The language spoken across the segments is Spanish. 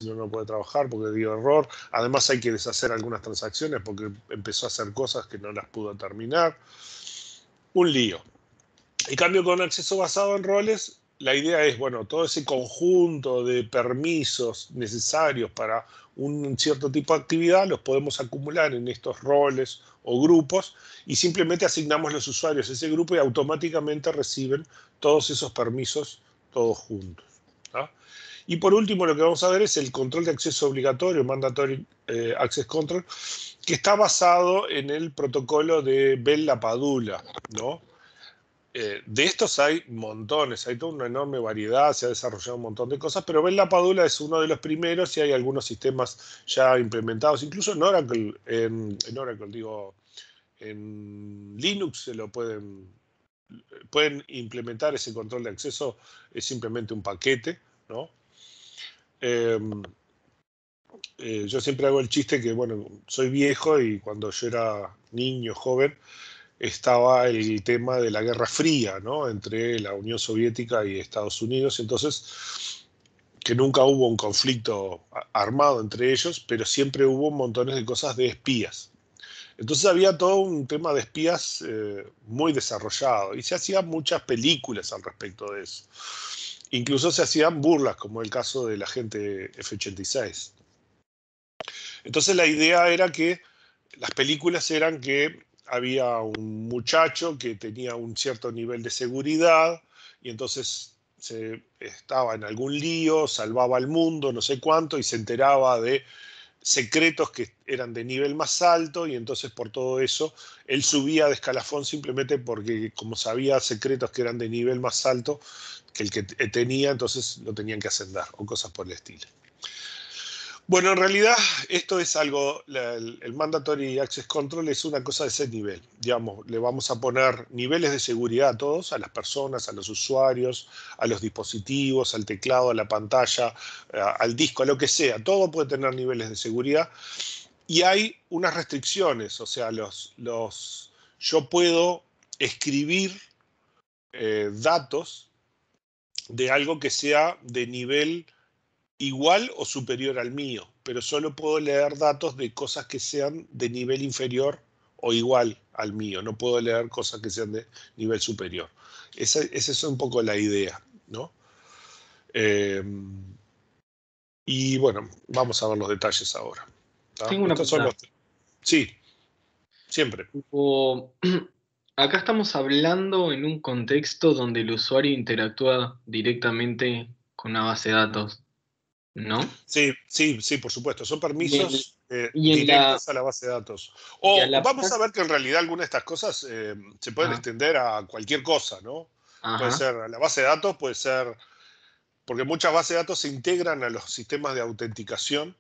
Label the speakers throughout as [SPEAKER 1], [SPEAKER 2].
[SPEAKER 1] no, no puede trabajar porque dio error. Además hay que deshacer algunas transacciones porque empezó a hacer cosas que no las pudo terminar. Un lío. En cambio, con acceso basado en roles, la idea es, bueno, todo ese conjunto de permisos necesarios para un cierto tipo de actividad los podemos acumular en estos roles o grupos y simplemente asignamos los usuarios a ese grupo y automáticamente reciben todos esos permisos todos juntos, ¿no? Y por último, lo que vamos a ver es el control de acceso obligatorio, Mandatory Access Control, que está basado en el protocolo de Bell-LaPadula, ¿no? De estos hay montones, hay toda una enorme variedad, se ha desarrollado un montón de cosas, pero Bell-LaPadula es uno de los primeros y hay algunos sistemas ya implementados, incluso en Oracle, en Linux se lo pueden implementar ese control de acceso, es simplemente un paquete, ¿no? Yo siempre hago el chiste que, bueno, soy viejo y cuando yo era niño, joven, estaba el tema de la Guerra Fría, ¿no? Entre la Unión Soviética y Estados Unidos, entonces que nunca hubo un conflicto armado entre ellos, pero siempre hubo montones de cosas de espías. Entonces había todo un tema de espías muy desarrollado y se hacían muchas películas al respecto de eso. Incluso se hacían burlas, como el caso del agente F-86. Entonces la idea era que las películas eran que había un muchacho que tenía un cierto nivel de seguridad y entonces estaba en algún lío, salvaba al mundo, no sé cuánto, y se enteraba de secretos que eran de nivel más alto y entonces por todo eso él subía de escalafón simplemente porque como sabía secretos que eran de nivel más alto que el que tenía, entonces lo tenían que ascender o cosas por el estilo. Bueno, en realidad esto es algo, el Mandatory Access Control es una cosa de ese nivel. Digamos, le vamos a poner niveles de seguridad a todos, a las personas, a los usuarios, a los dispositivos, al teclado, a la pantalla, al disco, a lo que sea. Todo puede tener niveles de seguridad. Y hay unas restricciones, o sea, yo puedo escribir datos de algo que sea de nivel igual o superior al mío, pero solo puedo leer datos de cosas que sean de nivel inferior o igual al mío. No puedo leer cosas que sean de nivel superior. Esa es un poco la idea, ¿no? Y bueno, vamos a ver los detalles ahora.
[SPEAKER 2] Tengo una pregunta.
[SPEAKER 1] Sí, siempre.
[SPEAKER 2] Acá estamos hablando en un contexto donde el usuario interactúa directamente con una base de datos, ¿no?
[SPEAKER 1] Sí, sí, sí, por supuesto. Son
[SPEAKER 2] Y en,
[SPEAKER 1] permisos
[SPEAKER 2] y en la,
[SPEAKER 1] directos a la base de datos.
[SPEAKER 2] y a
[SPEAKER 1] O
[SPEAKER 2] la
[SPEAKER 1] vamos a ver que en realidad algunas de estas cosas se pueden
[SPEAKER 2] ah,
[SPEAKER 1] extender a cualquier cosa, ¿no? Puede
[SPEAKER 2] ajá.
[SPEAKER 1] ser a la base de datos, puede ser, porque muchas bases de datos se integran a los sistemas de autenticación,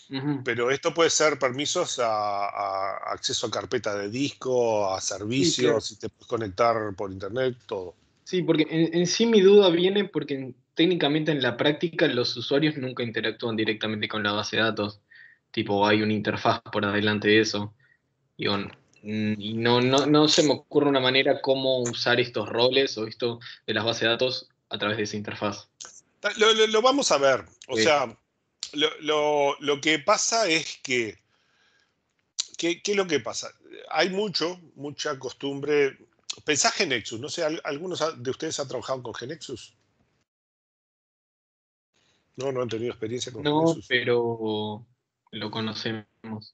[SPEAKER 2] Ujú.
[SPEAKER 1] pero esto puede ser permisos a acceso a carpeta de disco, a
[SPEAKER 2] Sí, claro.
[SPEAKER 1] servicios, si te puedes conectar por internet, todo.
[SPEAKER 2] Sí, porque en sí mi duda viene porque técnicamente en la práctica los usuarios nunca interactúan directamente con la base de datos. Tipo, hay una interfaz por adelante de eso. Digo, y no se me ocurre una manera cómo usar estos roles o esto de las bases de datos a través de esa interfaz.
[SPEAKER 1] Lo vamos a ver. O
[SPEAKER 2] Eh,
[SPEAKER 1] sea, lo que pasa es que ¿qué es lo que pasa? Hay mucha costumbre. Pensá GeneXus, no sé, ¿algunos de ustedes han trabajado con GeneXus? No han tenido experiencia con
[SPEAKER 2] no,
[SPEAKER 1] GeneXus.
[SPEAKER 2] pero lo conocemos.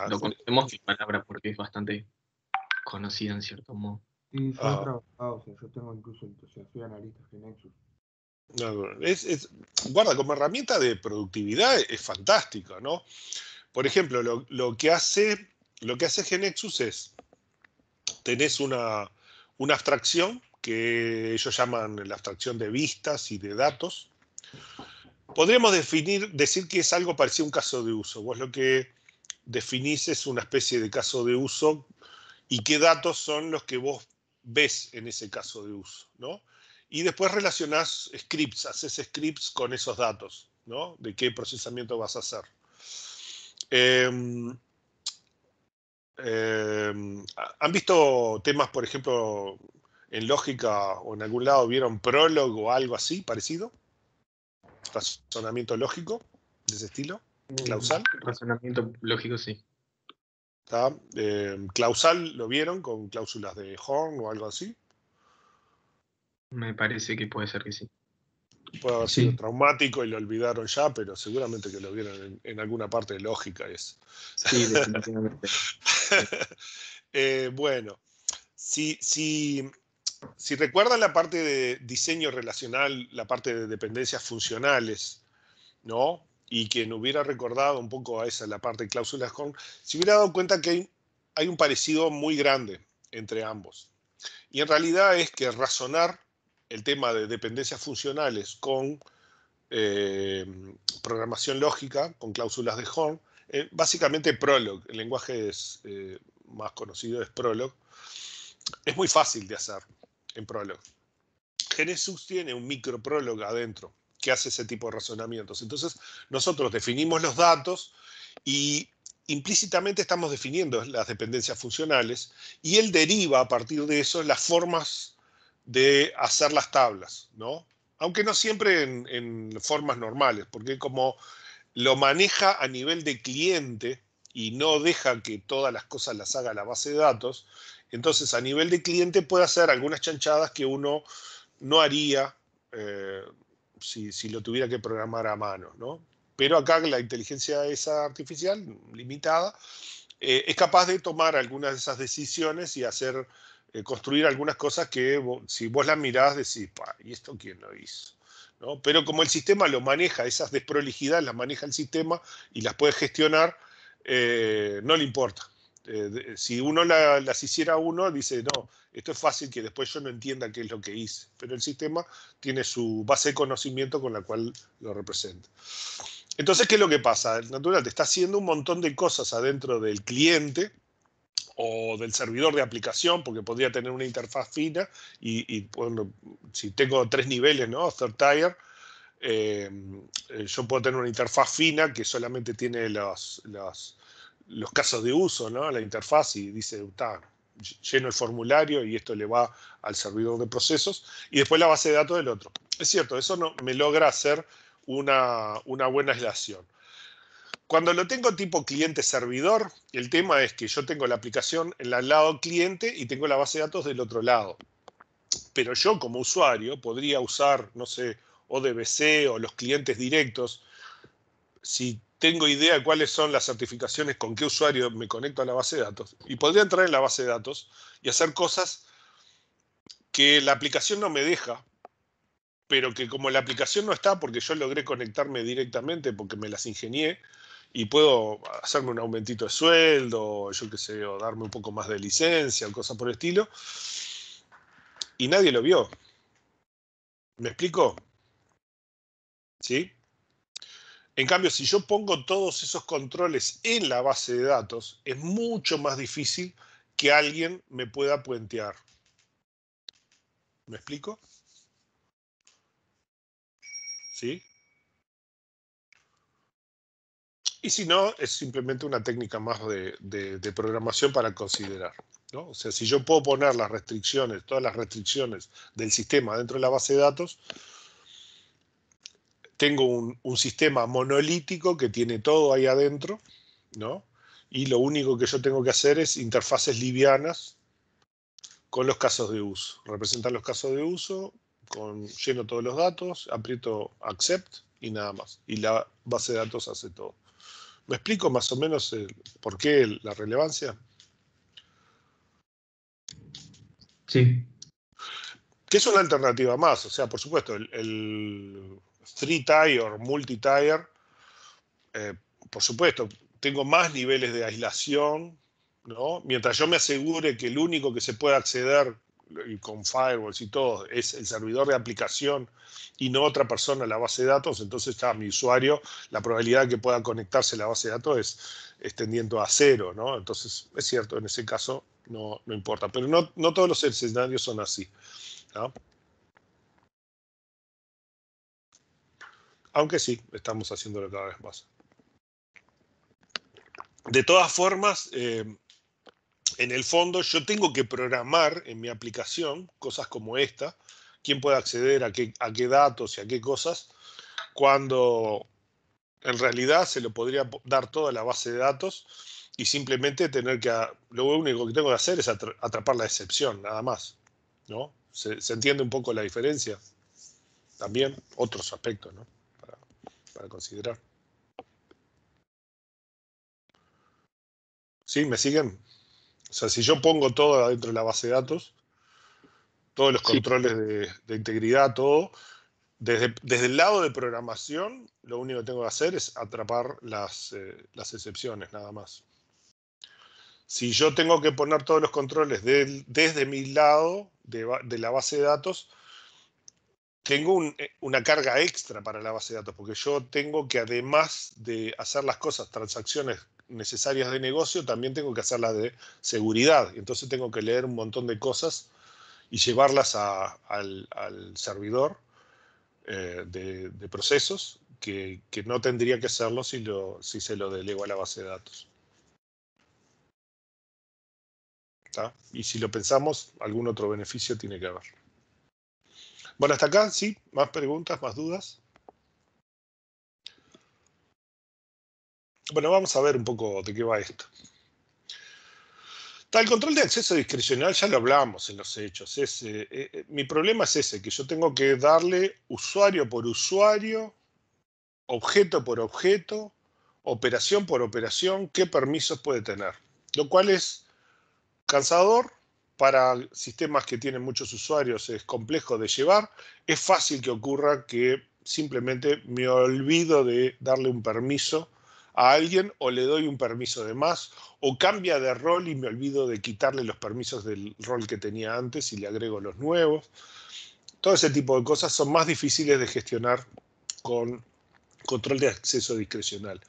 [SPEAKER 2] Lo conocemos de palabra porque es bastante conocida en cierto modo.
[SPEAKER 3] Sí, yo he
[SPEAKER 1] Ah,
[SPEAKER 3] trabajado, o sea, yo tengo incluso, o sea, soy analista de Nexus.
[SPEAKER 1] no, guarda, como herramienta de productividad es fantástica, ¿no? Por ejemplo, lo que hace GeneXus es, tenés una abstracción que ellos llaman la abstracción de vistas y de datos. Podríamos decir que es algo parecido a un caso de uso. Vos lo que definís es una especie de caso de uso y qué datos son los que vos ves en ese caso de uso, ¿no? Y después relacionás scripts, haces scripts con esos datos, ¿no? De qué procesamiento vas a hacer. Eh, ¿Han visto temas, por ejemplo, en lógica o en algún lado vieron Prolog o algo así parecido? Razonamiento lógico. de ese estilo. Clausal.
[SPEAKER 2] Razonamiento lógico, sí.
[SPEAKER 1] ¿Está? Clausal, ¿lo vieron con cláusulas de Horn o algo así?
[SPEAKER 2] Me parece que puede ser que sí.
[SPEAKER 1] Puede haber sido
[SPEAKER 3] Sí.
[SPEAKER 1] traumático y lo olvidaron ya, pero seguramente que lo vieron en alguna parte de lógica.
[SPEAKER 2] Sí, definitivamente.
[SPEAKER 1] Bueno, si recuerdan la parte de diseño relacional, la parte de dependencias funcionales, ¿no? Y quien hubiera recordado un poco a esa, la parte de cláusulas Horn, se hubiera dado cuenta que hay un parecido muy grande entre ambos. Y en realidad es que razonar el tema de dependencias funcionales con programación lógica, con cláusulas de Horn, básicamente Prolog, el lenguaje más conocido es Prolog, es muy fácil de hacer en Prolog. Genesis tiene un micro Prolog adentro que hace ese tipo de razonamientos. Entonces, nosotros definimos los datos y implícitamente estamos definiendo las dependencias funcionales y él deriva a partir de eso las formas de hacer las tablas, ¿no? Aunque no siempre en formas normales, porque como lo maneja a nivel de cliente y no deja que todas las cosas las haga la base de datos, entonces a nivel de cliente puede hacer algunas chanchadas que uno no haría si lo tuviera que programar a mano, ¿no? Pero acá la inteligencia esa artificial, limitada, es capaz de tomar algunas de esas decisiones y construir algunas cosas que si vos las mirás decís, ¿y esto quién lo hizo? ¿No? Pero como el sistema lo maneja, esas desprolijidades las maneja el sistema y las puede gestionar, no le importa. Si uno las hiciera uno, dice, no, esto es fácil que después yo no entienda qué es lo que hice. Pero el sistema tiene su base de conocimiento con la cual lo representa. Entonces, ¿qué es lo que pasa? El natural te está haciendo un montón de cosas adentro del cliente o del servidor de aplicación, porque podría tener una interfaz fina y bueno, si tengo 3 niveles, ¿no? Third tier, yo puedo tener una interfaz fina que solamente tiene los casos de uso, ¿no? La interfaz y dice, lleno el formulario y esto le va al servidor de procesos y después la base de datos del otro. Es cierto, eso no me logra hacer una buena aislación. Cuando lo tengo tipo cliente-servidor, el tema es que yo tengo la aplicación en el lado cliente y tengo la base de datos del otro lado. Pero yo como usuario podría usar, no sé, ODBC o los clientes directos. Si tengo idea de cuáles son las certificaciones, con qué usuario me conecto a la base de datos. Y podría entrar en la base de datos y hacer cosas que la aplicación no me deja, pero que como la aplicación no está porque yo logré conectarme directamente porque me las ingenié, y puedo hacerme un aumentito de sueldo, yo qué sé, o darme un poco más de licencia o cosas por el estilo, y nadie lo vio. ¿Me explico? ¿Sí? En cambio, si yo pongo todos esos controles en la base de datos, es mucho más difícil que alguien me pueda puentear. ¿Me explico? ¿Sí? Y si no, es simplemente una técnica más de programación para considerar, ¿no? O sea, si yo puedo poner las restricciones, todas las restricciones del sistema dentro de la base de datos, tengo un sistema monolítico que tiene todo ahí adentro, ¿no? Y lo único que yo tengo que hacer es interfaces livianas con los casos de uso. Representar los casos de uso, lleno todos los datos, aprieto accept y nada más. Y la base de datos hace todo. ¿Me explico más o menos por qué la relevancia?
[SPEAKER 3] Sí.
[SPEAKER 1] Que es una alternativa más. O sea, por supuesto, el three-tier o multi-tier, por supuesto, tengo más niveles de aislación, ¿no? Mientras yo me asegure que el único que se puede acceder y con firewalls y todo es el servidor de aplicación y no otra persona a la base de datos, entonces está mi usuario, la probabilidad de que pueda conectarse a la base de datos es tendiendo a cero, ¿no? Entonces, es cierto, en ese caso no importa. Pero no todos los escenarios son así, ¿no? Aunque sí, estamos haciéndolo cada vez más. De todas formas, en el fondo yo tengo que programar en mi aplicación cosas como esta, quién puede acceder a qué datos y a qué cosas, cuando En realidad se lo podría dar toda la base de datos y simplemente tener que, lo único que tengo que hacer es atrapar la excepción, nada más, ¿no? ¿Se entiende un poco la diferencia? También otros aspectos, ¿no? Para considerar. ¿Sí? ¿Me siguen? O sea, si yo pongo todo adentro de la base de datos, todos los
[SPEAKER 2] Sí,
[SPEAKER 1] controles de integridad, todo, desde el lado de programación, lo único que tengo que hacer es atrapar las excepciones, nada más. Si yo tengo que poner todos los controles desde mi lado de la base de datos, tengo una carga extra para la base de datos, porque yo tengo que, además de hacer las cosas, transacciones necesarias de negocio, también tengo que hacerlas de seguridad. Entonces tengo que leer un montón de cosas y llevarlas al servidor de procesos, que no tendría que hacerlo si se lo delego a la base de datos. ¿Tá? Y si lo pensamos, algún otro beneficio tiene que haber. Bueno, hasta acá, ¿sí? ¿Más preguntas, más dudas? Bueno, vamos a ver un poco de qué va esto. El control de acceso discrecional ya lo hablamos en los hechos. Mi problema es ese, que yo tengo que darle usuario por usuario, objeto por objeto, operación por operación, qué permisos puede tener. Lo cual es cansador. Para sistemas que tienen muchos usuarios es complejo de llevar. Es fácil que ocurra que simplemente me olvido de darle un permiso a alguien, o le doy un permiso de más, o cambia de rol y me olvido de quitarle los permisos del rol que tenía antes y le agrego los nuevos. Todo ese tipo de cosas son más difíciles de gestionar con control de acceso discrecional.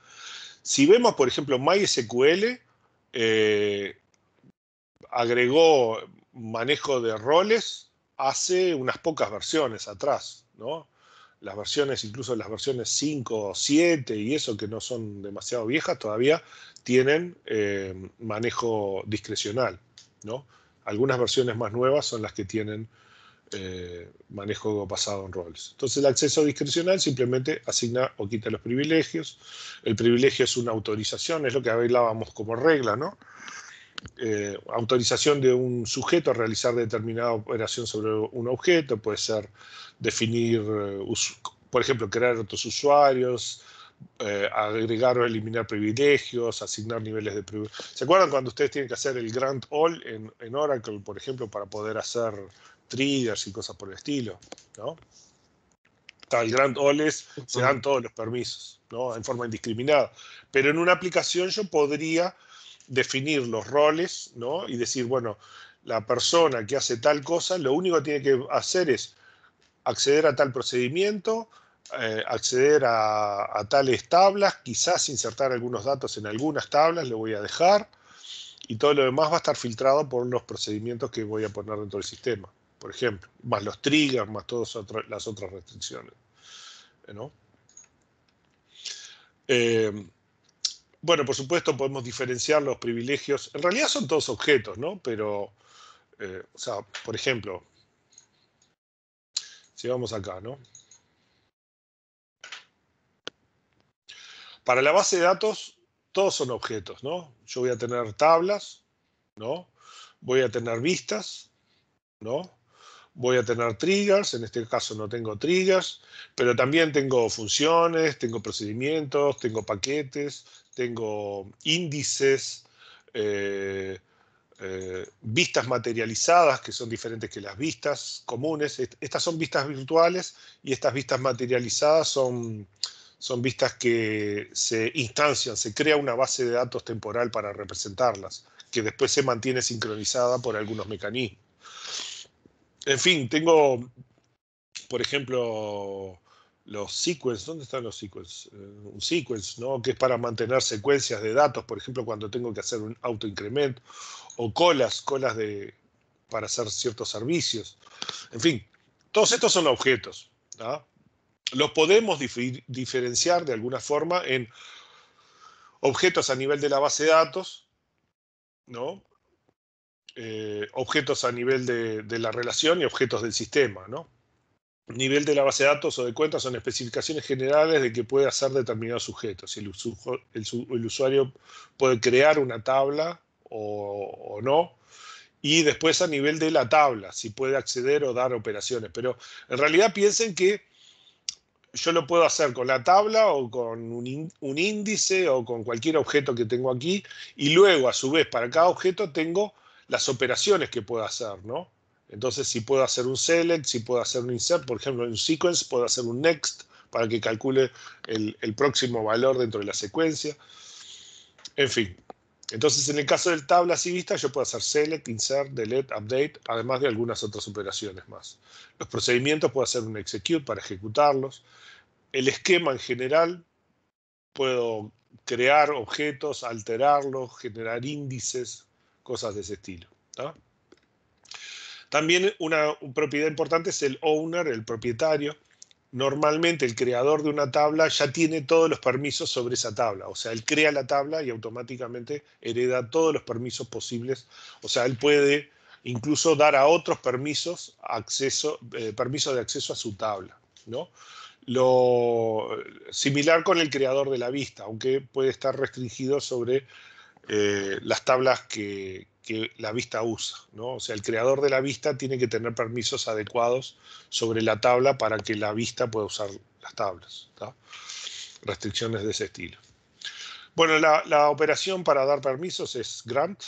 [SPEAKER 1] Si vemos, por ejemplo, MySQL, agregó manejo de roles hace unas pocas versiones atrás, ¿no? Las versiones, incluso las versiones 5, 7 y eso, que no son demasiado viejas, todavía tienen manejo discrecional, ¿no? Algunas versiones más nuevas son las que tienen manejo basado en roles. Entonces el acceso discrecional simplemente asigna o quita los privilegios. El privilegio es una autorización, es lo que hablábamos como regla, ¿no? Autorización de un sujeto a realizar determinada operación sobre un objeto, puede ser definir, por ejemplo, crear otros usuarios, agregar o eliminar privilegios, asignar niveles de privilegios. ¿Se acuerdan cuando ustedes tienen que hacer el grant all en Oracle, por ejemplo, para poder hacer triggers y cosas por el estilo, ¿no? El grant all se dan todos los permisos, ¿no? En forma indiscriminada. Pero en una aplicación yo podría definir los roles, ¿no? Y decir, bueno, la persona que hace tal cosa, lo único que tiene que hacer es acceder a tal procedimiento, acceder a tales tablas, quizás insertar algunos datos en algunas tablas, lo voy a dejar, y todo lo demás va a estar filtrado por los procedimientos que voy a poner dentro del sistema, por ejemplo, más los triggers, más todas las otras restricciones, ¿no? Bueno, por supuesto podemos diferenciar los privilegios. En realidad son todos objetos, ¿no? Pero, o sea, por ejemplo, si vamos acá, ¿no? Para la base de datos, todos son objetos, ¿no? Yo voy a tener tablas, ¿no? Voy a tener vistas, ¿no? Voy a tener triggers, en este caso no tengo triggers, pero también tengo funciones, tengo procedimientos, tengo paquetes, tengo índices, vistas materializadas, que son diferentes que las vistas comunes. Estas son vistas virtuales y estas vistas materializadas son vistas que se instancian, se crea una base de datos temporal para representarlas, que después se mantiene sincronizada por algunos mecanismos. En fin, tengo, por ejemplo, los sequence. ¿Dónde están los sequence? Un sequence, ¿no? Que es para mantener secuencias de datos, por ejemplo, cuando tengo que hacer un autoincremento, o colas para hacer ciertos servicios. En fin, todos estos son objetos, ¿no? Los podemos diferenciar de alguna forma en objetos a nivel de la base de datos, ¿no? Objetos a nivel de la relación y objetos del sistema, ¿no? nivel de la base de datos o de cuentas son especificaciones generales de qué puede hacer determinado sujeto. Si el usuario puede crear una tabla o no. Y después a nivel de la tabla, si puede acceder o dar operaciones. Pero en realidad piensen que yo lo puedo hacer con la tabla o con un índice o con cualquier objeto que tengo aquí. Y luego, a su vez, para cada objeto tengo las operaciones que puedo hacer, ¿no? Entonces, si puedo hacer un select, si puedo hacer un insert, por ejemplo, en un sequence, puedo hacer un next para que calcule el próximo valor dentro de la secuencia. En fin. Entonces, en el caso del tablas y vistas, yo puedo hacer select, insert, delete, update, además de algunas otras operaciones más. Los procedimientos puedo hacer un execute para ejecutarlos. El esquema en general, puedo crear objetos, alterarlos, generar índices, cosas de ese estilo, ¿tá? También una propiedad importante es el owner, el propietario. Normalmente el creador de una tabla ya tiene todos los permisos sobre esa tabla. O sea, él crea la tabla y automáticamente hereda todos los permisos posibles. O sea, él puede incluso dar a otros permisos permiso de acceso a su tabla, ¿no? Lo similar con el creador de la vista, aunque puede estar restringido sobre las tablas que la vista usa, ¿no? O sea, el creador de la vista tiene que tener permisos adecuados sobre la tabla para que la vista pueda usar las tablas, ¿tá? Restricciones de ese estilo. Bueno, la operación para dar permisos es grant,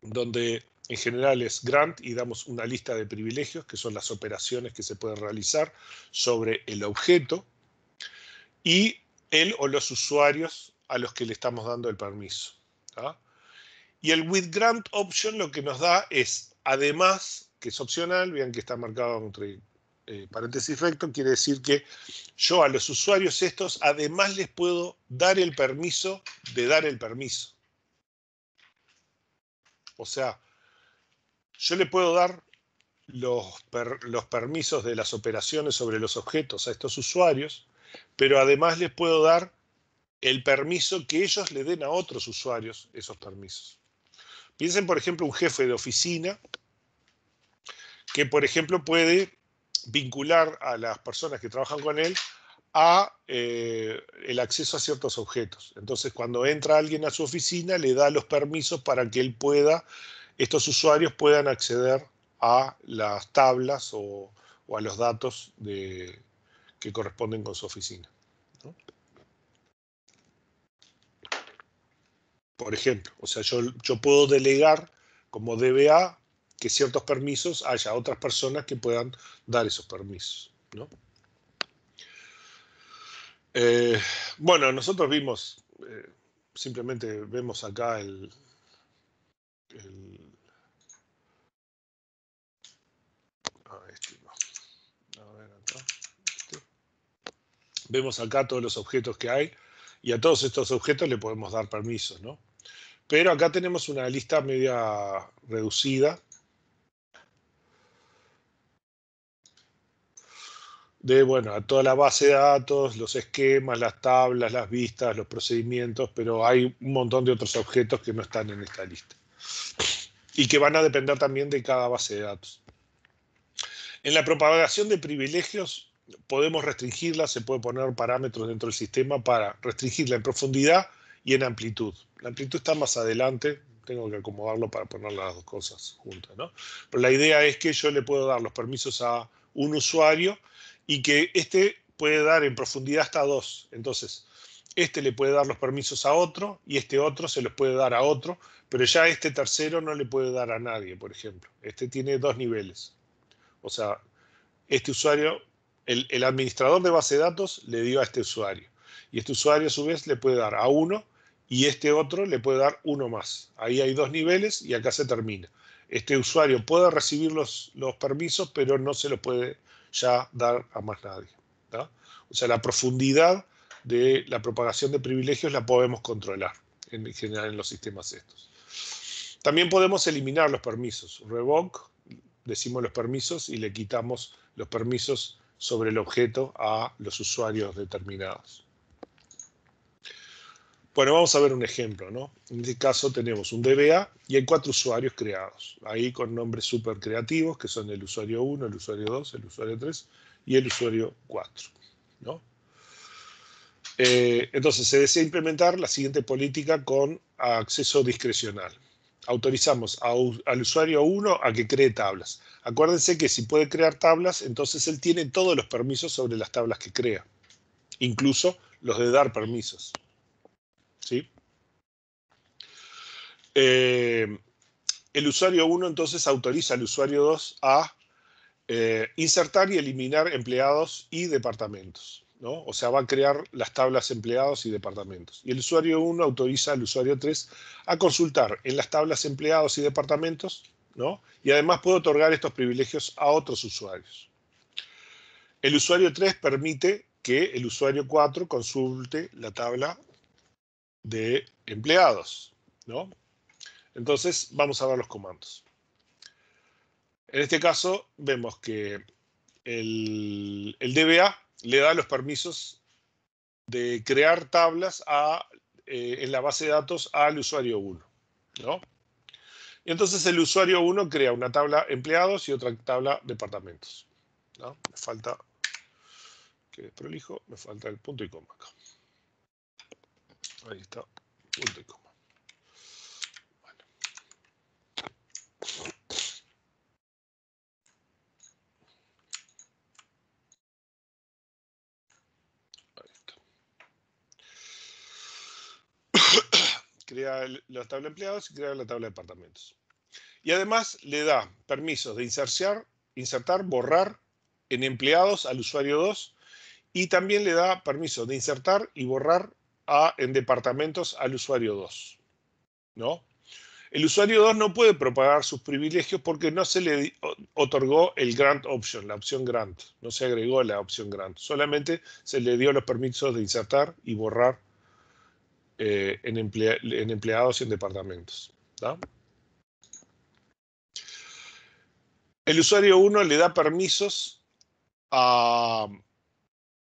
[SPEAKER 1] donde en general es grant y damos una lista de privilegios, que son las operaciones que se pueden realizar sobre el objeto y él o los usuarios a los que le estamos dando el permiso, ¿tá? Y el with grant option lo que nos da es, además, que es opcional, vean que está marcado entre paréntesis recto, quiere decir que yo a los usuarios estos, además les puedo dar el permiso de dar el permiso. O sea, yo le puedo dar los permisos de las operaciones sobre los objetos a estos usuarios, pero además les puedo dar el permiso que ellos le den a otros usuarios esos permisos. Piensen, por ejemplo, un jefe de oficina que, por ejemplo, puede vincular a las personas que trabajan con él a el acceso a ciertos objetos. Entonces, cuando entra alguien a su oficina, le da los permisos para que estos usuarios puedan acceder a las tablas o a los datos que corresponden con su oficina, ¿no? Por ejemplo, o sea, yo puedo delegar como DBA que ciertos permisos haya otras personas que puedan dar esos permisos, ¿no? Bueno, nosotros vimos, simplemente vemos acá a ver acá, vemos acá todos los objetos que hay y a todos estos objetos le podemos dar permisos, ¿no? Pero acá tenemos una lista media reducida de, bueno, a toda la base de datos, los esquemas, las tablas, las vistas, los procedimientos, pero hay un montón de otros objetos que no están en esta lista y que van a depender también de cada base de datos. En la propagación de privilegios podemos restringirla, se puede poner parámetros dentro del sistema para restringirla en profundidad y en amplitud. La amplitud está más adelante, tengo que acomodarlo para poner las dos cosas juntas, ¿no? Pero la idea es que yo le puedo dar los permisos a un usuario y que este puede dar en profundidad hasta 2. Entonces, este le puede dar los permisos a otro y este otro se los puede dar a otro, pero ya este tercero no le puede dar a nadie, por ejemplo. Este tiene 2 niveles. O sea, este usuario, el administrador de base de datos le dio a este usuario. Y este usuario a su vez le puede dar a uno y este otro le puede dar uno más. Ahí hay 2 niveles y acá se termina. Este usuario puede recibir los permisos, pero no se los puede ya dar a más nadie, ¿tá? O sea, la profundidad de la propagación de privilegios la podemos controlar en general en los sistemas estos. También podemos eliminar los permisos. Revoke, decimos los permisos y le quitamos los permisos sobre el objeto a los usuarios determinados. Bueno, vamos a ver un ejemplo, ¿no? En este caso tenemos un DBA y hay 4 usuarios creados, ahí con nombres súper creativos, que son el usuario 1, el usuario 2, el usuario 3 y el usuario 4, ¿no? Entonces se desea implementar la siguiente política con acceso discrecional. Autorizamos al usuario 1 a que cree tablas. Acuérdense que si puede crear tablas, entonces él tiene todos los permisos sobre las tablas que crea, incluso los de dar permisos, ¿sí? El usuario 1 entonces autoriza al usuario 2 a insertar y eliminar empleados y departamentos, ¿no? O sea, va a crear las tablas empleados y departamentos. Y el usuario 1 autoriza al usuario 3 a consultar en las tablas empleados y departamentos, ¿no? Y además puede otorgar estos privilegios a otros usuarios. El usuario 3 permite que el usuario 4 consulte la tabla de empleados, ¿no? Entonces, vamos a ver los comandos. En este caso, vemos que el DBA le da los permisos de crear tablas en la base de datos al usuario 1, ¿no? Y entonces el usuario 1 crea una tabla empleados y otra tabla departamentos, ¿no? Me falta, que prolijo, me falta el punto y coma acá. Ahí está, punto y coma. Bueno. Ahí está. Crea la tabla empleados y crea la tabla de departamentos. Y además le da permisos de insertar, borrar en empleados al usuario 2 y también le da permiso de insertar y borrar en departamentos al usuario 2, ¿no? El usuario 2 no puede propagar sus privilegios porque no se le otorgó el grant option, la opción grant. No se agregó la opción grant. Solamente se le dio los permisos de insertar y borrar en empleados y en departamentos, ¿no? El usuario 1 le da permisos a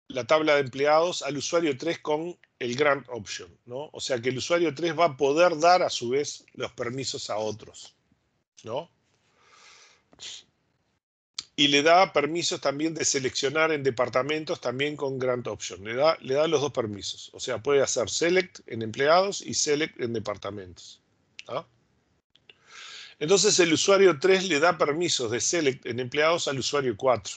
[SPEAKER 1] la tabla de empleados al usuario 3 con el grant option, ¿no? O sea que el usuario 3 va a poder dar a su vez los permisos a otros, ¿no? Y le da permisos también de seleccionar en departamentos también con grant option. Le da los dos permisos. O sea, puede hacer select en empleados y select en departamentos, ¿no? Entonces el usuario 3 le da permisos de select en empleados al usuario 4.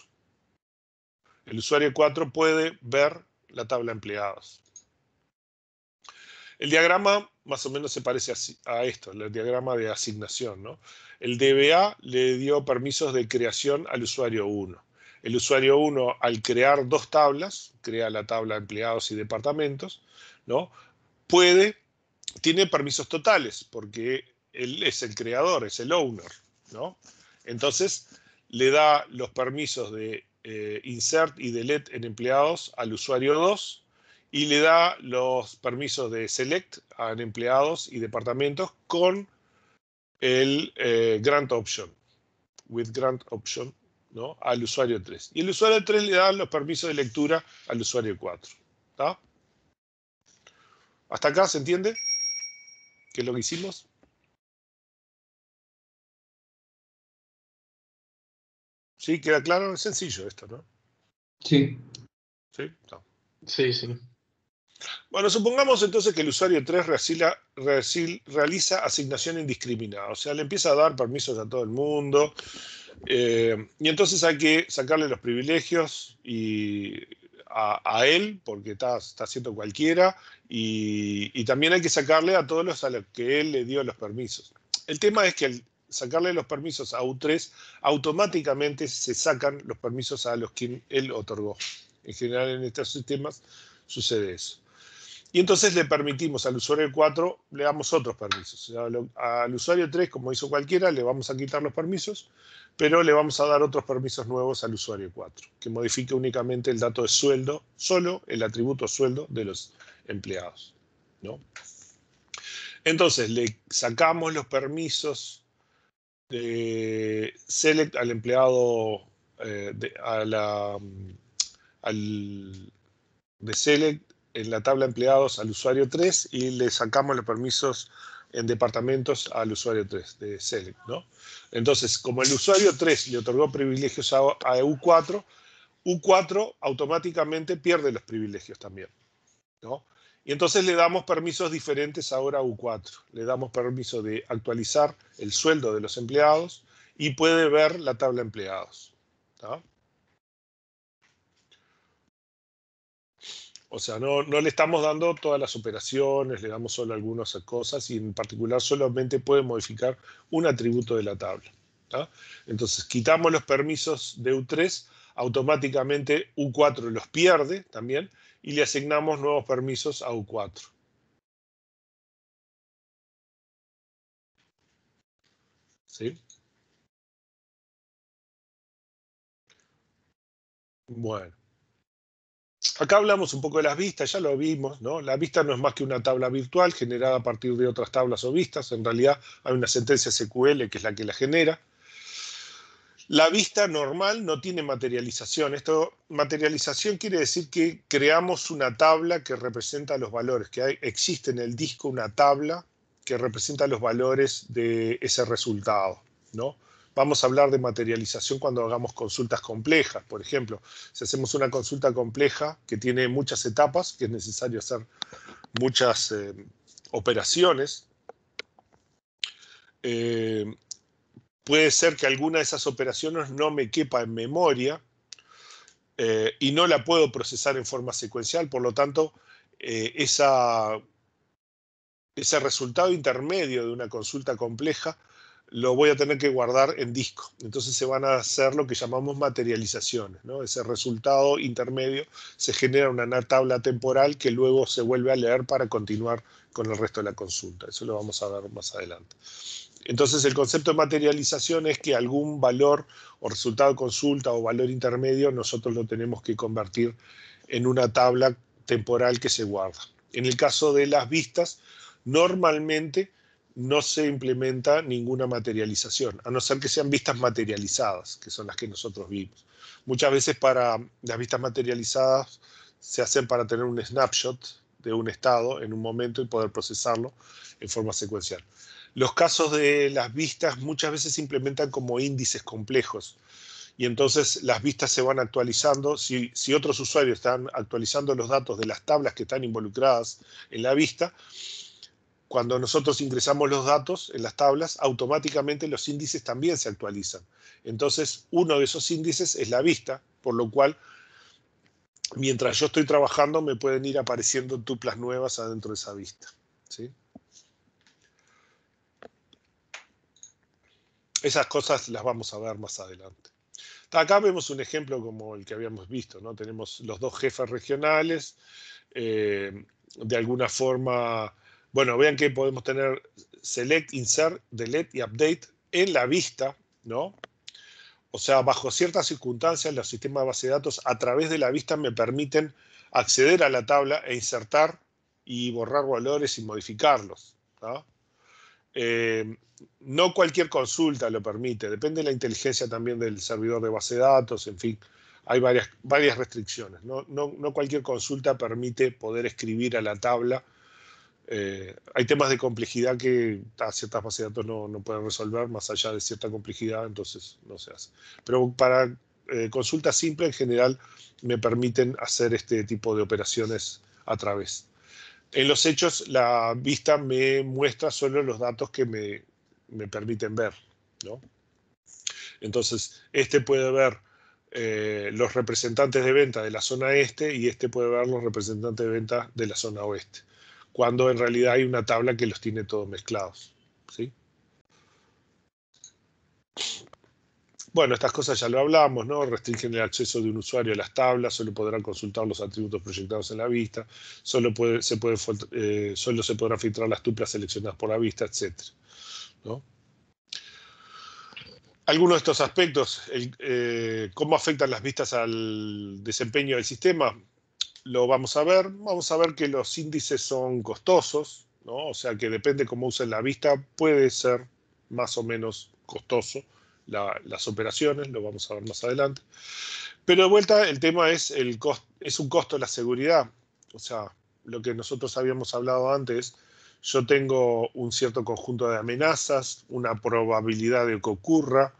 [SPEAKER 1] El usuario 4 puede ver la tabla empleados. El diagrama más o menos se parece a esto, el diagrama de asignación, ¿no? El DBA le dio permisos de creación al usuario 1. El usuario 1, al crear dos tablas, crea la tabla de empleados y departamentos, ¿no? Tiene permisos totales, porque él es el creador, es el owner, ¿no? Entonces, le da los permisos de insert y delete en empleados al usuario 2 y le da los permisos de select en empleados y departamentos con el grant option, with grant option, ¿no? Al usuario 3. Y el usuario 3 le da los permisos de lectura al usuario 4. ¿Está? ¿Hasta acá se entiende qué es lo que hicimos? ¿Sí? ¿Queda claro? Es sencillo esto, ¿no?
[SPEAKER 3] Sí.
[SPEAKER 1] ¿Sí? No.
[SPEAKER 2] Sí, sí.
[SPEAKER 1] Bueno, supongamos entonces que el usuario 3 realiza asignación indiscriminada. O sea, le empieza a dar permisos a todo el mundo. Y entonces hay que sacarle los privilegios a él, porque está haciendo cualquiera. Y también hay que sacarle a todos a los que él le dio los permisos. El tema es que al sacarle los permisos a U3, automáticamente se sacan los permisos a los que él otorgó. En general en estos sistemas sucede eso. Y entonces le permitimos al usuario 4, le damos otros permisos. O sea, al usuario 3, como hizo cualquiera, le vamos a quitar los permisos, pero le vamos a dar otros permisos nuevos al usuario 4, que modifique únicamente el dato de sueldo, solo el atributo sueldo de los empleados, ¿no? Entonces le sacamos los permisos de select al empleado, de select en la tabla empleados al usuario 3 y le sacamos los permisos en departamentos al usuario 3 de select, ¿no? Entonces, como el usuario 3 le otorgó privilegios a EU4, U4 automáticamente pierde los privilegios también, ¿no? Y entonces le damos permisos diferentes ahora a U4. Le damos permiso de actualizar el sueldo de los empleados y puede ver la tabla de empleados, ¿no? O sea, no le estamos dando todas las operaciones, le damos solo algunas cosas y en particular solamente puede modificar un atributo de la tabla, ¿no? Entonces, quitamos los permisos de U3, automáticamente U4 los pierde también y le asignamos nuevos permisos a U4. ¿Sí? Bueno. Acá hablamos un poco de las vistas, ya lo vimos, ¿no? La vista no es más que una tabla virtual generada a partir de otras tablas o vistas. En realidad hay una sentencia SQL que es la que la genera. La vista normal no tiene materialización. Materialización quiere decir que creamos una tabla que representa los valores, que existe en el disco una tabla que representa los valores de ese resultado, ¿no? Vamos a hablar de materialización cuando hagamos consultas complejas. Por ejemplo, si hacemos una consulta compleja que tiene muchas etapas, que es necesario hacer muchas operaciones, puede ser que alguna de esas operaciones no me quepa en memoria y no la puedo procesar en forma secuencial. Por lo tanto, ese resultado intermedio de una consulta compleja lo voy a tener que guardar en disco. Entonces se van a hacer lo que llamamos materializaciones, ¿no? Ese resultado intermedio se genera una tabla temporal que luego se vuelve a leer para continuar con el resto de la consulta. Eso lo vamos a ver más adelante. Entonces el concepto de materialización es que algún valor o resultado de consulta o valor intermedio nosotros lo tenemos que convertir en una tabla temporal que se guarda. En el caso de las vistas, normalmente no se implementa ninguna materialización, a no ser que sean vistas materializadas, que son las que nosotros vimos. Muchas veces para las vistas materializadas se hacen para tener un snapshot de un estado en un momento y poder procesarlo en forma secuencial. Los casos de las vistas muchas veces se implementan como índices complejos y entonces las vistas se van actualizando. Si otros usuarios están actualizando los datos de las tablas que están involucradas en la vista, cuando nosotros ingresamos los datos en las tablas, automáticamente los índices también se actualizan. Entonces, uno de esos índices es la vista, por lo cual, mientras yo estoy trabajando, me pueden ir apareciendo tuplas nuevas adentro de esa vista, ¿sí? Esas cosas las vamos a ver más adelante. Acá vemos un ejemplo como el que habíamos visto, ¿no? Tenemos los dos jefes regionales, de alguna forma, bueno, vean que podemos tener select, insert, delete y update en la vista, ¿no? O sea, bajo ciertas circunstancias, los sistemas de base de datos a través de la vista me permiten acceder a la tabla e insertar y borrar valores y modificarlos, ¿no? No cualquier consulta lo permite, depende de la inteligencia también del servidor de base de datos, en fin, hay varias restricciones. No cualquier consulta permite poder escribir a la tabla. Hay temas de complejidad que ciertas bases de datos no pueden resolver, más allá de cierta complejidad, entonces no se hace. Pero para consultas simples, en general, me permiten hacer este tipo de operaciones a través. En los hechos, la vista me muestra solo los datos que me permiten ver, ¿no? Entonces, este puede ver los representantes de venta de la zona este y este puede ver los representantes de venta de la zona oeste, cuando en realidad hay una tabla que los tiene todos mezclados, ¿sí? Bueno, estas cosas ya lo hablamos, ¿no? Restringen el acceso de un usuario a las tablas, solo podrán consultar los atributos proyectados en la vista, solo se podrán filtrar las tuplas seleccionadas por la vista, etc., ¿no? Algunos de estos aspectos, cómo afectan las vistas al desempeño del sistema, lo vamos a ver. Vamos a ver que los índices son costosos, ¿no? O sea que depende cómo usen la vista, puede ser más o menos costoso las operaciones, lo vamos a ver más adelante. Pero de vuelta, el tema es un costo de la seguridad. O sea, lo que nosotros habíamos hablado antes, yo tengo un cierto conjunto de amenazas, una probabilidad de que ocurra,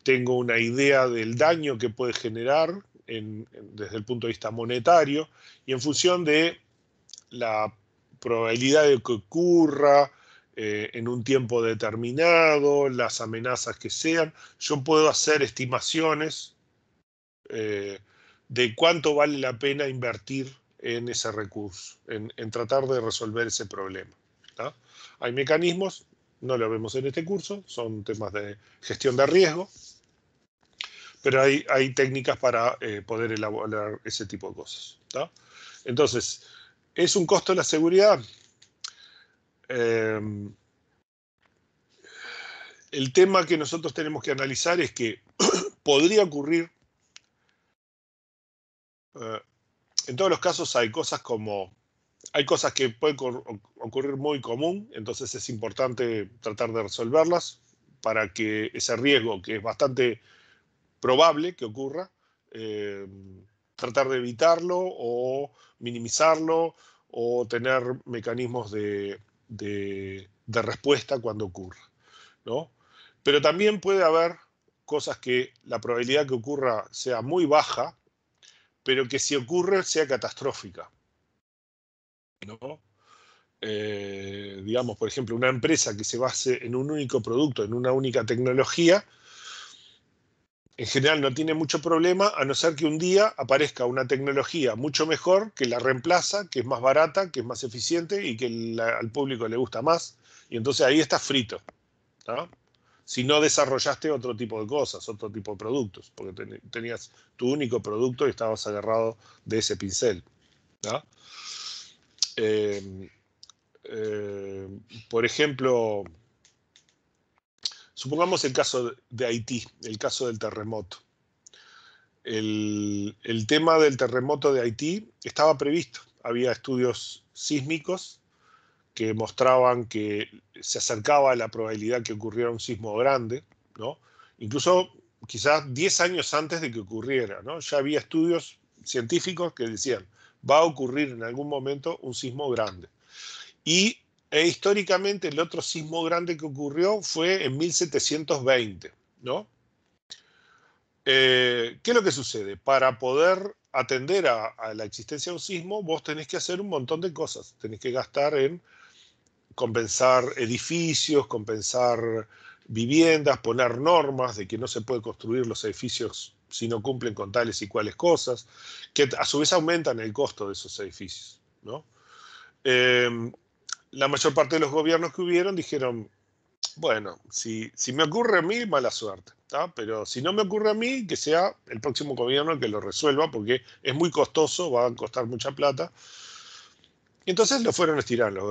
[SPEAKER 1] tengo una idea del daño que puede generar, desde el punto de vista monetario y en función de la probabilidad de que ocurra en un tiempo determinado, las amenazas que sean, yo puedo hacer estimaciones de cuánto vale la pena invertir en ese recurso, en tratar de resolver ese problema. ¿Tá? Hay mecanismos, no lo vemos en este curso, son temas de gestión de riesgo, pero hay técnicas para poder elaborar ese tipo de cosas. ¿Tá? Entonces, ¿es un costo de la seguridad? El tema que nosotros tenemos que analizar es que podría ocurrir, en todos los casos hay cosas que pueden ocurrir muy común, entonces es importante tratar de resolverlas para que ese riesgo, que es bastante probable que ocurra, tratar de evitarlo o minimizarlo o tener mecanismos de respuesta cuando ocurra, ¿no? Pero también puede haber cosas que la probabilidad que ocurra sea muy baja, pero que si ocurre sea catastrófica, ¿no? Digamos, por ejemplo, una empresa que se base en un único producto, en una única tecnología, en general no tiene mucho problema, a no ser que un día aparezca una tecnología mucho mejor que la reemplaza, que es más barata, que es más eficiente y que al público le gusta más, y entonces ahí estás frito, ¿no? Si no desarrollaste otro tipo de cosas, otro tipo de productos, porque tenías tu único producto y estabas agarrado de ese pincel, ¿no? Por ejemplo, supongamos el caso de Haití, el caso del terremoto. El tema del terremoto de Haití estaba previsto. Había estudios sísmicos que mostraban que se acercaba a la probabilidad que ocurriera un sismo grande, ¿no? Incluso quizás 10 años antes de que ocurriera, ¿no? Ya había estudios científicos que decían, va a ocurrir en algún momento un sismo grande. Y históricamente el otro sismo grande que ocurrió fue en 1720, ¿no? ¿Qué es lo que sucede? Para poder atender a la existencia de un sismo, vos tenés que hacer un montón de cosas. Tenés que gastar en compensar edificios, compensar viviendas, poner normas de que no se puede construir los edificios si no cumplen con tales y cuales cosas, que a su vez aumentan el costo de esos edificios, ¿no? La mayor parte de los gobiernos que hubieron dijeron, bueno, si me ocurre a mí, mala suerte, ¿tá? Pero si no me ocurre a mí, que sea el próximo gobierno el que lo resuelva, porque es muy costoso, va a costar mucha plata. Y entonces lo fueron estirando,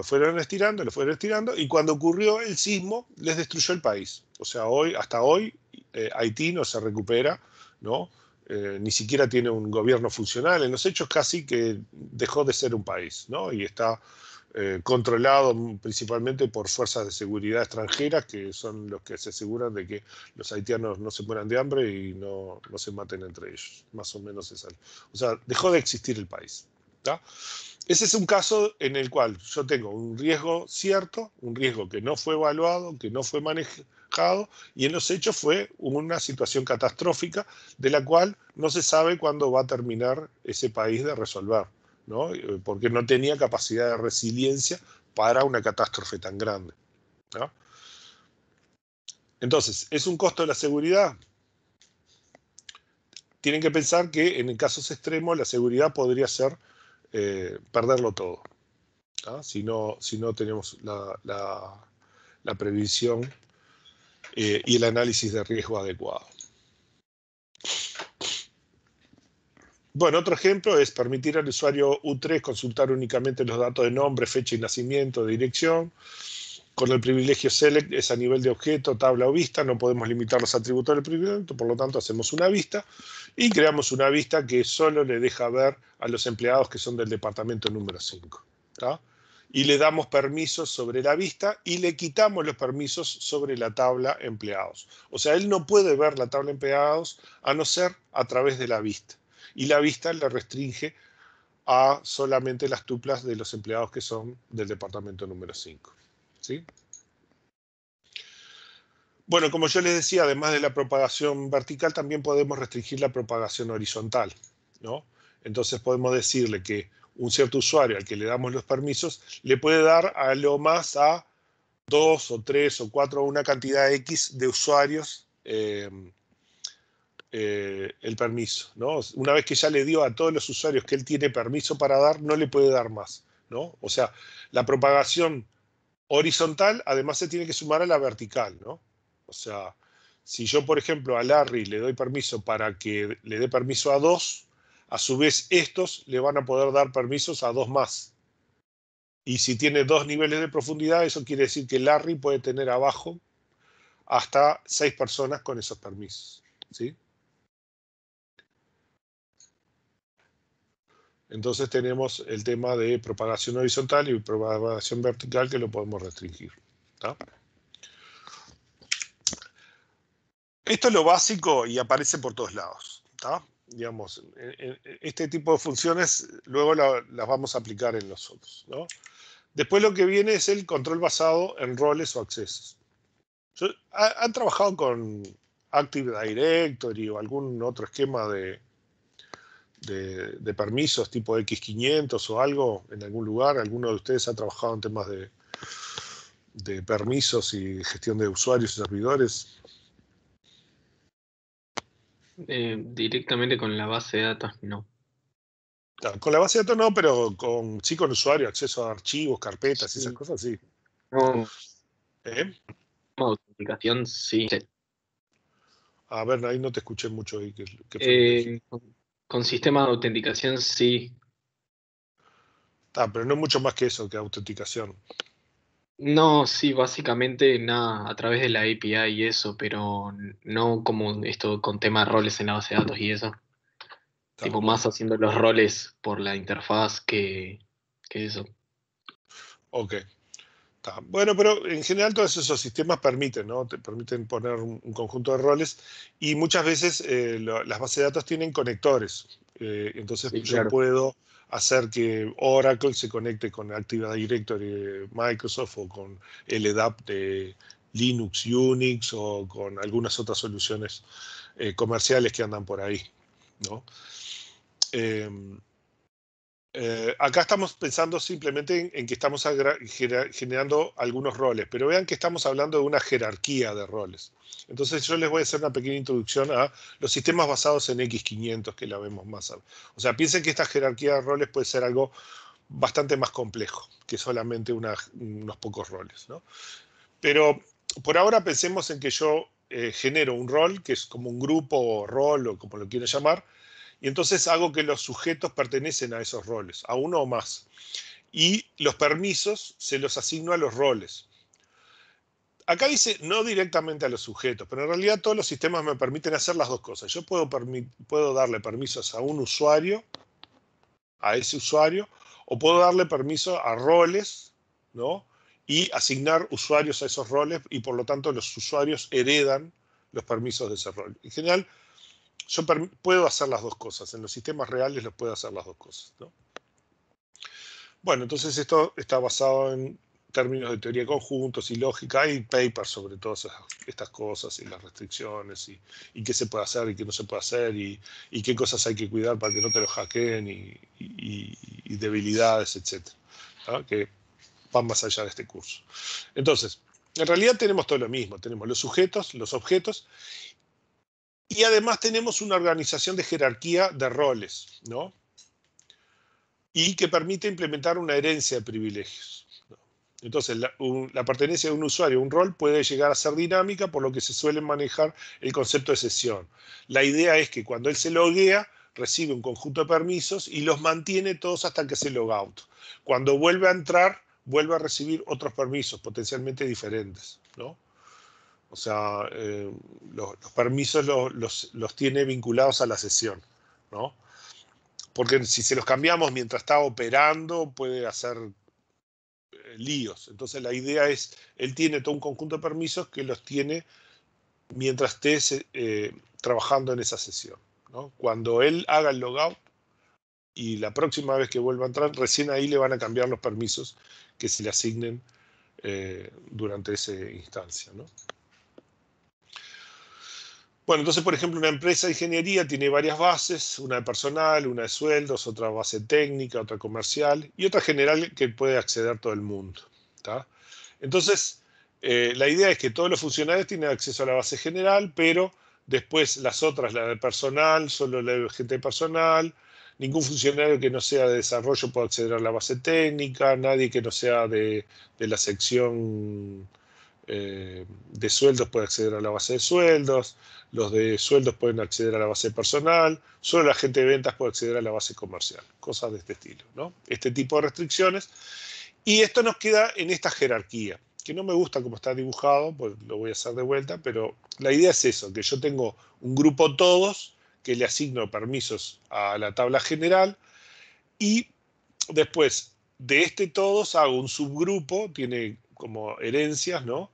[SPEAKER 1] y cuando ocurrió el sismo, les destruyó el país. O sea, hasta hoy, Haití no se recupera, ¿no? Ni siquiera tiene un gobierno funcional. En los hechos casi que dejó de ser un país, ¿no? Y está controlado principalmente por fuerzas de seguridad extranjeras, que son los que se aseguran de que los haitianos no se mueran de hambre y no se maten entre ellos. Más o menos es algo. O sea, dejó de existir el país, ¿tá? Ese es un caso en el cual yo tengo un riesgo cierto, un riesgo que no fue evaluado, que no fue manejado, y en los hechos fue una situación catastrófica de la cual no se sabe cuándo va a terminar ese país de resolver, ¿no? Porque no tenía capacidad de resiliencia para una catástrofe tan grande, ¿no? Entonces, ¿es un costo de la seguridad? Tienen que pensar que en casos extremos la seguridad podría ser perderlo todo, ¿tá? Si no tenemos la previsión y el análisis de riesgo adecuado. Bueno, otro ejemplo es permitir al usuario U3 consultar únicamente los datos de nombre, fecha y nacimiento, de dirección. Con el privilegio select es a nivel de objeto, tabla o vista, no podemos limitar los atributos del privilegio, por lo tanto hacemos una vista y creamos una vista que solo le deja ver a los empleados que son del departamento número 5. ¿Tá? Y le damos permisos sobre la vista y le quitamos los permisos sobre la tabla empleados. O sea, él no puede ver la tabla empleados a no ser a través de la vista. Y la vista le restringe a solamente las tuplas de los empleados que son del departamento número 5. ¿Sí? Bueno, como yo les decía, además de la propagación vertical, también podemos restringir la propagación horizontal. ¿no? Entonces podemos decirle que un cierto usuario al que le damos los permisos le puede dar a lo más a 2 o 3 o 4 o una cantidad X de usuarios el permiso, ¿no? Una vez que ya le dio a todos los usuarios que él tiene permiso para dar, no le puede dar más, ¿no? O sea, la propagación horizontal además se tiene que sumar a la vertical, ¿no? O sea, si yo, por ejemplo, a Larry le doy permiso para que le dé permiso a 2, a su vez estos le van a poder dar permisos a 2 más. Y si tiene 2 niveles de profundidad, eso quiere decir que Larry puede tener abajo hasta 6 personas con esos permisos, ¿sí? Entonces tenemos el tema de propagación horizontal y propagación vertical que lo podemos restringir, ¿tá? Esto es lo básico y aparece por todos lados, ¿tá? Digamos, este tipo de funciones luego las vamos a aplicar en los otros, ¿no? Después lo que viene es el control basado en roles o accesos. ¿Han trabajado con Active Directory o algún otro esquema de permisos tipo X500 o algo en algún lugar? ¿Alguno de ustedes ha trabajado en temas de permisos y gestión de usuarios y servidores?
[SPEAKER 2] Directamente con la base de datos, no.
[SPEAKER 1] Con la base de datos no, pero sí con usuario, acceso a archivos, carpetas y esas
[SPEAKER 2] Sí.
[SPEAKER 1] cosas, sí.
[SPEAKER 2] No,
[SPEAKER 1] ¿Eh?
[SPEAKER 2] autenticación, sí.
[SPEAKER 1] A ver, ahí no te escuché mucho ahí, ¿qué fue lo que dijiste?
[SPEAKER 2] Con sistemas de autenticación, sí.
[SPEAKER 1] Pero no es mucho más que eso, que autenticación.
[SPEAKER 2] No, sí, básicamente nada, a través de la API y eso, pero no como esto con temas de roles en la base de datos y eso. Tipo, más haciendo los roles por la interfaz que eso.
[SPEAKER 1] Ok. Bueno, pero en general todos esos sistemas permiten, ¿no? Te permiten poner un conjunto de roles y muchas veces las bases de datos tienen conectores. Entonces
[SPEAKER 2] Sí,
[SPEAKER 1] yo
[SPEAKER 2] claro.
[SPEAKER 1] puedo hacer que Oracle se conecte con Active Directory de Microsoft o con LDAP de Linux, Unix o con algunas otras soluciones comerciales que andan por ahí, ¿no? Acá estamos pensando simplemente en que estamos generando algunos roles, pero vean que estamos hablando de una jerarquía de roles. Entonces yo les voy a hacer una pequeña introducción a los sistemas basados en X500, que la vemos más. O sea, piensen que esta jerarquía de roles puede ser algo bastante más complejo que solamente unos pocos roles, ¿no? Pero por ahora pensemos en que yo genero un rol, que es como un grupo o rol o como lo quieran llamar, y entonces hago que los sujetos pertenecen a esos roles, a uno o más. Y los permisos se los asigno a los roles. Acá dice no directamente a los sujetos, pero en realidad todos los sistemas me permiten hacer las dos cosas. Yo puedo darle permisos a un usuario, a ese usuario, o puedo darle permiso a roles, ¿no? Y asignar usuarios a esos roles y por lo tanto los usuarios heredan los permisos de ese rol. En general, yo puedo hacer las dos cosas. En los sistemas reales los puedo hacer las dos cosas, ¿no? Bueno, entonces esto está basado en términos de teoría de conjuntos y lógica. Hay papers sobre todas estas cosas y las restricciones y qué se puede hacer y qué no se puede hacer y qué cosas hay que cuidar para que no te lo hackeen y debilidades, etc. ¿No? Que van más allá de este curso. Entonces, en realidad tenemos todo lo mismo. Tenemos los sujetos, los objetos y además tenemos una organización de jerarquía de roles, ¿no? Y que permite implementar una herencia de privilegios. Entonces, la pertenencia de un usuario a un rol puede llegar a ser dinámica, por lo que se suele manejar el concepto de sesión. La idea es que cuando él se loguea, recibe un conjunto de permisos y los mantiene todos hasta que se loga out. Cuando vuelve a entrar, vuelve a recibir otros permisos potencialmente diferentes, ¿no? O sea, los permisos los tiene vinculados a la sesión, ¿no? Porque si se los cambiamos mientras está operando, puede hacer líos. Entonces la idea es, él tiene todo un conjunto de permisos que los tiene mientras esté trabajando en esa sesión, ¿no? Cuando él haga el logout y la próxima vez que vuelva a entrar, recién ahí le van a cambiar los permisos que se le asignen durante esa instancia, ¿no? Bueno, entonces, por ejemplo, una empresa de ingeniería tiene varias bases, una de personal, una de sueldos, otra base técnica, otra comercial y otra general que puede acceder todo el mundo. ¿Tá? Entonces, la idea es que todos los funcionarios tienen acceso a la base general, pero después las otras, la de personal, solo la de gente de personal, ningún funcionario que no sea de desarrollo puede acceder a la base técnica, nadie que no sea de la sección de sueldos puede acceder a la base de sueldos, los de sueldos pueden acceder a la base personal, solo la gente de ventas puede acceder a la base comercial, cosas de este estilo, ¿no? Este tipo de restricciones. Y esto nos queda en esta jerarquía, que no me gusta cómo está dibujado, pues lo voy a hacer de vuelta, pero la idea es eso, que yo tengo un grupo todos, que le asigno permisos a la tabla general, y después de este todos hago un subgrupo, tiene como herencias, ¿no?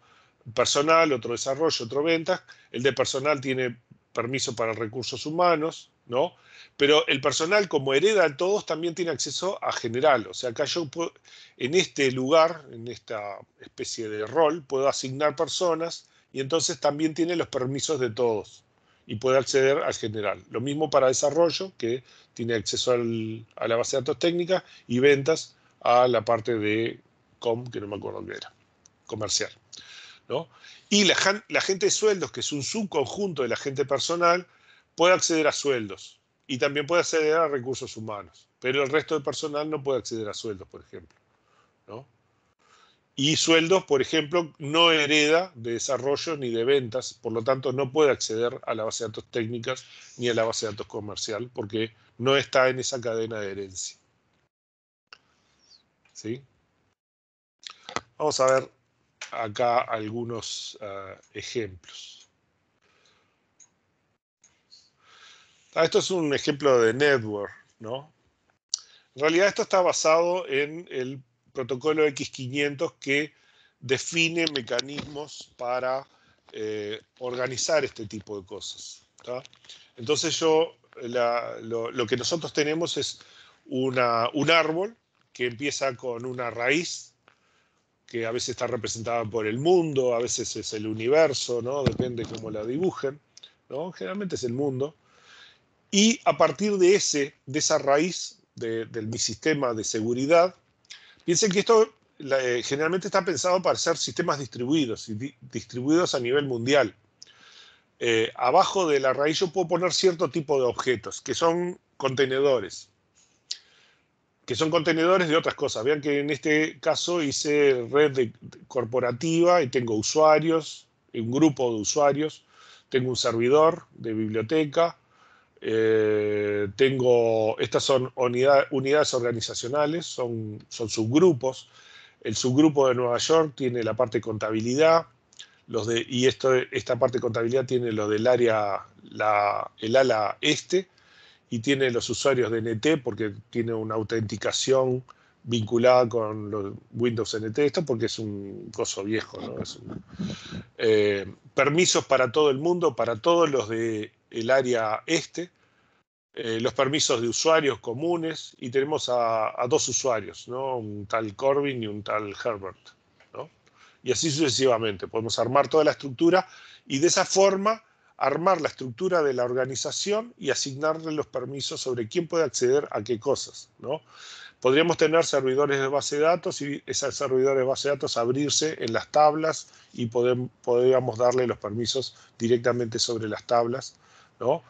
[SPEAKER 1] Personal, otro desarrollo, otro ventas. El de personal tiene permiso para recursos humanos, ¿no? Pero el personal, como hereda a todos, también tiene acceso a general. O sea, acá yo puedo, en este lugar, en esta especie de rol, puedo asignar personas y entonces también tiene los permisos de todos y puede acceder al general. Lo mismo para desarrollo, que tiene acceso a la base de datos técnica, y ventas a la parte de que no me acuerdo qué era, comercial, ¿no? Y la gente de sueldos, que es un subconjunto de la gente personal, puede acceder a sueldos y también puede acceder a recursos humanos, pero el resto del personal no puede acceder a sueldos, por ejemplo, ¿no? Y sueldos, por ejemplo, no hereda de desarrollo ni de ventas, por lo tanto no puede acceder a la base de datos técnicas ni a la base de datos comercial porque no está en esa cadena de herencia. ¿Sí? Vamos a ver acá algunos ejemplos. Esto es un ejemplo de network, ¿no? En realidad esto está basado en el protocolo X500 que define mecanismos para organizar este tipo de cosas. ¿Tá? Entonces lo que nosotros tenemos es un árbol que empieza con una raíz que a veces está representada por el mundo, a veces es el universo, ¿no? Depende cómo la dibujen, ¿no? Generalmente es el mundo. Y a partir de esa raíz de mi sistema de seguridad, piensen que esto generalmente está pensado para ser sistemas distribuidos, y distribuidos a nivel mundial. Abajo de la raíz yo puedo poner cierto tipo de objetos, que son contenedores de otras cosas. Vean que en este caso hice red corporativa y tengo usuarios, un grupo de usuarios, tengo un servidor de biblioteca, estas son unidades organizacionales, son subgrupos. El subgrupo de Nueva York tiene la parte de contabilidad, esta parte de contabilidad tiene lo del área, el ala este, y tiene los usuarios de NT porque tiene una autenticación vinculada con los Windows NT, esto porque es un coso viejo, ¿no? Permisos para todo el mundo, para todos los del área este, los permisos de usuarios comunes, y tenemos a dos usuarios, ¿no? Un tal Corbin y un tal Herbert, ¿no? Y así sucesivamente. Podemos armar toda la estructura y de esa forma armar la estructura de la organización y asignarle los permisos sobre quién puede acceder a qué cosas, ¿no? Podríamos tener servidores de base de datos y esos servidores de base de datos abrirse en las tablas y podríamos darle los permisos directamente sobre las tablas, ¿no?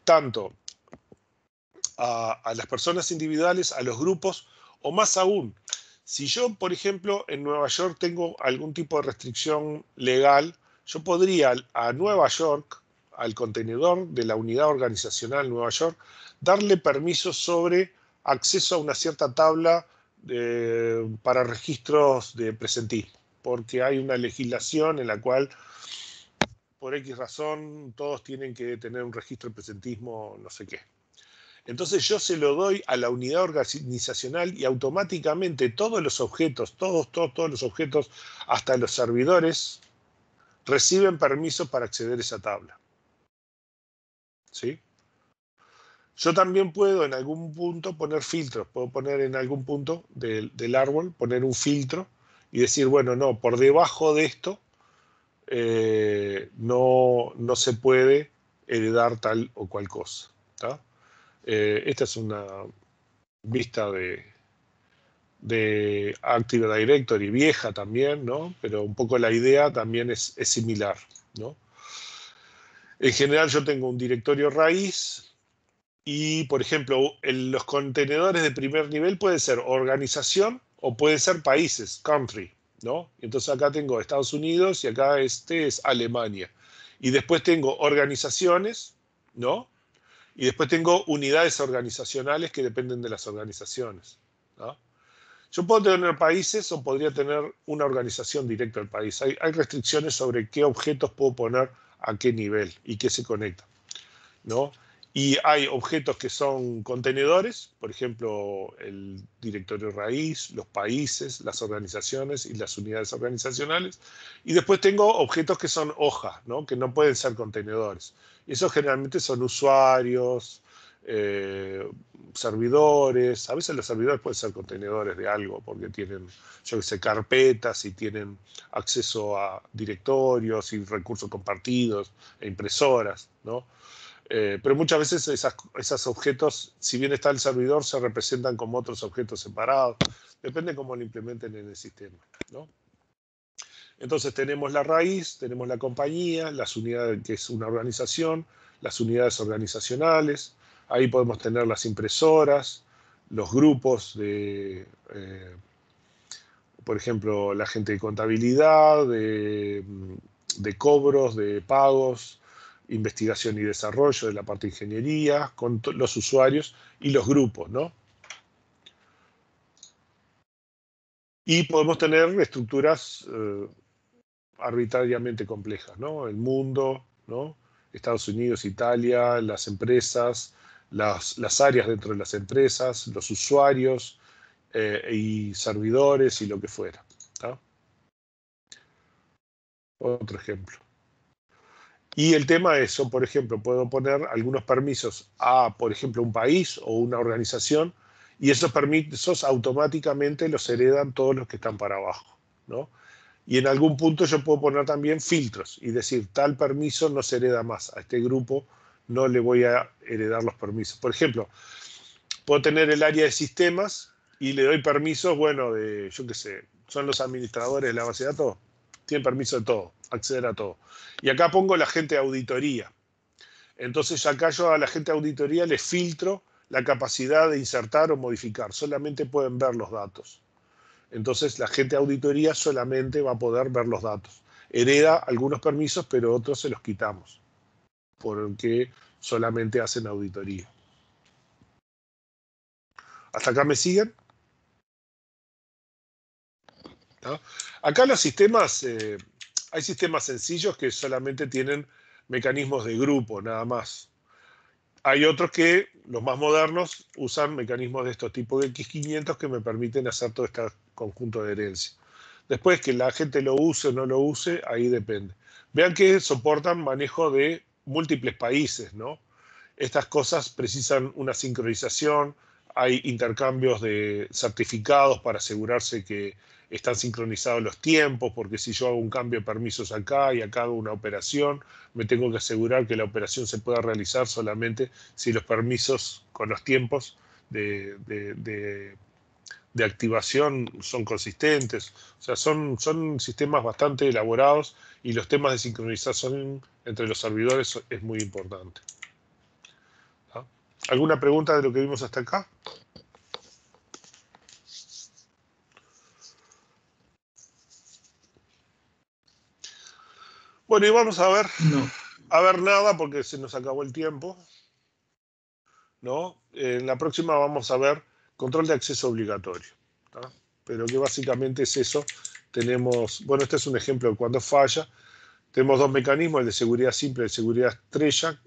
[SPEAKER 1] Tanto a las personas individuales, a los grupos, o más aún, si yo, por ejemplo, en Nueva York tengo algún tipo de restricción legal, yo podría a Nueva York, al contenedor de la unidad organizacional Nueva York, darle permisos sobre acceso a una cierta tabla para registros de presentismo, porque hay una legislación en la cual, por X razón, todos tienen que tener un registro de presentismo, no sé qué. Entonces yo se lo doy a la unidad organizacional y automáticamente todos los objetos, todos los objetos, hasta los servidores, reciben permiso para acceder a esa tabla. ¿Sí? Yo también puedo en algún punto poner filtros, puedo poner en algún punto del árbol, poner un filtro y decir, bueno, no, por debajo de esto no se puede heredar tal o cual cosa. ¿Tá? Esta es una vista de Active Directory vieja también, ¿no? Pero un poco la idea también es similar, ¿no? En general yo tengo un directorio raíz y, por ejemplo, los contenedores de primer nivel pueden ser organización o pueden ser países, country, ¿no? Entonces acá tengo Estados Unidos y acá este es Alemania. Y después tengo organizaciones, ¿no? Y después tengo unidades organizacionales que dependen de las organizaciones, ¿no? Yo puedo tener países o podría tener una organización directa al país. Hay restricciones sobre qué objetos puedo poner a qué nivel y qué se conecta, ¿no? Y hay objetos que son contenedores, por ejemplo, el directorio raíz, los países, las organizaciones y las unidades organizacionales. Y después tengo objetos que son hojas, ¿no? Que no pueden ser contenedores. Y esos generalmente son usuarios, eh, servidores. A veces los servidores pueden ser contenedores de algo porque tienen, yo qué sé, carpetas y tienen acceso a directorios y recursos compartidos e impresoras, ¿no? Pero muchas veces esos objetos, si bien está el servidor, se representan como otros objetos separados. Depende cómo lo implementen en el sistema, ¿no? Entonces tenemos la raíz, tenemos la compañía, las unidades, que es una organización, las unidades organizacionales. Ahí podemos tener las impresoras, los grupos por ejemplo, la gente de contabilidad, de cobros, de pagos, investigación y desarrollo de la parte de ingeniería, con los usuarios y los grupos, ¿no? Y podemos tener estructuras arbitrariamente complejas, ¿no? El mundo, ¿no? Estados Unidos, Italia, las empresas, las áreas dentro de las empresas, los usuarios y servidores y lo que fuera, ¿tá? Otro ejemplo. Y el tema es, yo, por ejemplo, puedo poner algunos permisos a, por ejemplo, un país o una organización, y esos permisos automáticamente los heredan todos los que están para abajo, ¿no? Y en algún punto yo puedo poner también filtros y decir, tal permiso no se hereda más, a este grupo no le voy a heredar los permisos. Por ejemplo, puedo tener el área de sistemas y le doy permisos, bueno, de, yo qué sé, son los administradores de la base de datos, tienen permiso de todo, acceder a todo. Y acá pongo la gente de auditoría. Entonces acá yo a la gente de auditoría les filtro la capacidad de insertar o modificar, solamente pueden ver los datos. Entonces la gente de auditoría solamente va a poder ver los datos. Hereda algunos permisos, pero otros se los quitamos, porque solamente hacen auditoría. ¿Hasta acá me siguen? ¿No? Acá los sistemas, hay sistemas sencillos que solamente tienen mecanismos de grupo, nada más. Hay otros que, los más modernos, usan mecanismos de estos tipos de X500 que me permiten hacer todo este conjunto de herencia. Después que la gente lo use o no lo use, ahí depende. Vean que soportan manejo de múltiples países, ¿no? Estas cosas precisan una sincronización, hay intercambios de certificados para asegurarse que están sincronizados los tiempos, porque si yo hago un cambio de permisos acá y acá hago una operación, me tengo que asegurar que la operación se pueda realizar solamente si los permisos con los tiempos de activación son consistentes. O sea, son sistemas bastante elaborados y los temas de sincronización entre los servidores es muy importante. ¿Ah? ¿Alguna pregunta de lo que vimos hasta acá? Bueno, y vamos a ver, nada porque se nos acabó el tiempo, ¿no? En la próxima vamos a ver control de acceso obligatorio, ¿tá? Pero que básicamente es eso. Tenemos, bueno, este es un ejemplo de cuando falla. Tenemos dos mecanismos, el de seguridad simple y el de seguridad estrella,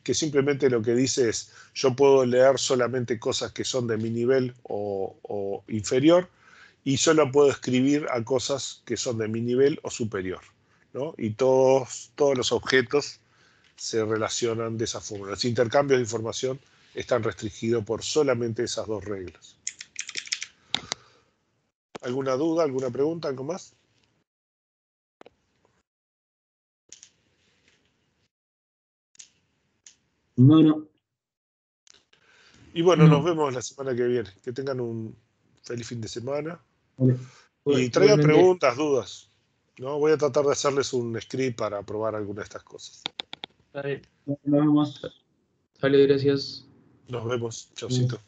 [SPEAKER 1] que simplemente lo que dice es, yo puedo leer solamente cosas que son de mi nivel o inferior, y solo puedo escribir a cosas que son de mi nivel o superior, ¿no? Y todos los objetos se relacionan de esa forma. Los intercambios de información están restringidos por solamente esas dos reglas. ¿Alguna duda, alguna pregunta, algo más?
[SPEAKER 3] Bueno,
[SPEAKER 1] Y bueno, nos
[SPEAKER 3] no,
[SPEAKER 1] vemos la semana que viene. Que tengan un feliz fin de semana.
[SPEAKER 3] vale.
[SPEAKER 1] Y traigan
[SPEAKER 3] Igualmente,
[SPEAKER 1] preguntas, dudas. ¿No? Voy a tratar de hacerles un script para probar alguna de estas cosas.
[SPEAKER 2] Dale,
[SPEAKER 3] nos vemos.
[SPEAKER 2] dale, gracias.
[SPEAKER 1] Nos vemos. Chaucito.